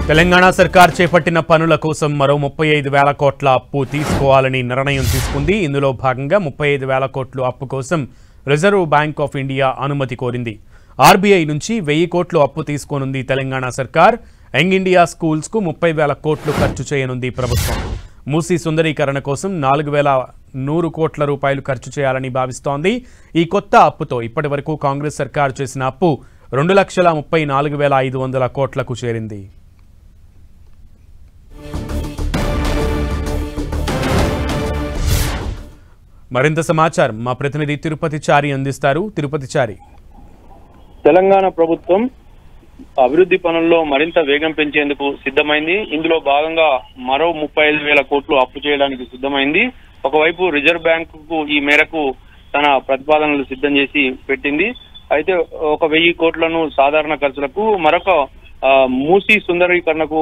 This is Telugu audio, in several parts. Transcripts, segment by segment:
తెలంగాణ సర్కార్ చేపట్టిన పనుల కోసం మరో 35,000 కోట్ల అప్పు తీసుకోవాలని నిర్ణయం తీసుకుంది. ఇందులో భాగంగా 35,000 కోట్ల అప్పు కోసం రిజర్వ్ బ్యాంక్ ఆఫ్ ఇండియా అనుమతి కోరింది. ఆర్బీఐ నుంచి 1,000 కోట్లు అప్పు తీసుకోనుంది తెలంగాణ సర్కార్. యంగ్ ఇండియా స్కూల్స్ కు 30,000 కోట్లు ఖర్చు చేయనుంది ప్రభుత్వం. మూసీ సుందరీకరణ కోసం 4,100 కోట్ల రూపాయలు ఖర్చు చేయాలని భావిస్తోంది. ఈ కొత్త అప్పుతో ఇప్పటివరకు కాంగ్రెస్ సర్కార్ చేసిన అప్పు 2,34,500 కోట్లకు చేరింది. మరింత సమాచారం మా ప్రతినిధి తిరుపతి చారి అందిస్తారు. తిరుపతి చారి, తెలంగాణ ప్రభుత్వం అభివృద్ధి పనుల్లో మరింత వేగం పెంచేందుకు సిద్ధమైంది. ఇందులో భాగంగా మరో 35,000 కోట్లు అప్పు చేయడానికి సిద్ధమైంది. ఒకవైపు రిజర్వ్ బ్యాంకు ఈ మేరకు తన ప్రతిపాదనలు సిద్ధం చేసి పెట్టింది. అయితే 1,000 కోట్లను సాధారణ ఖర్చులకు, మరొక మూసీ సుందరీకరణకు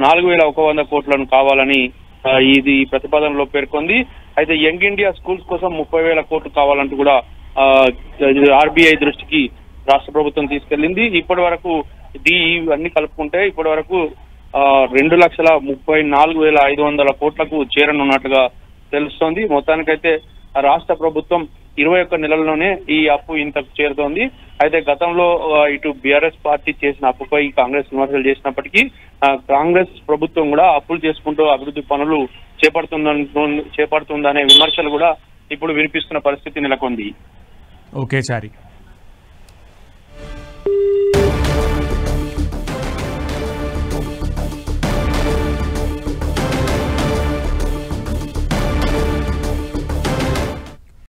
4,100 కోట్లను కావాలని ఇది ప్రతిపాదనలో పేర్కొంది. అయితే యంగ్ ఇండియా స్కూల్స్ కోసం 30,000 కోట్లు కావాలంటూ కూడా ఆర్బీఐ దృష్టికి రాష్ట్ర ప్రభుత్వం తీసుకెళ్లింది. ఇప్పటి వరకు ఇవన్నీ కలుపుకుంటే ఇప్పటి వరకు 2,34,500 కోట్లకు చేరనున్నట్లుగా తెలుస్తోంది. మొత్తానికైతే రాష్ట్ర ప్రభుత్వం 21 నెలల్లోనే ఈ అప్పు ఇంతకు చేరుతోంది. అయితే గతంలో ఇటు బీఆర్ఎస్ పార్టీ చేసిన అప్పుపై కాంగ్రెస్ విమర్శలు చేసినప్పటికీ కాంగ్రెస్ ప్రభుత్వం కూడా అప్పులు చేసుకుంటూ అభివృద్ధి పనులు చేపడుతుందనే విమర్శలు కూడా ఇప్పుడు వినిపిస్తున్న పరిస్థితి నెలకొంది. ఓకే చారి.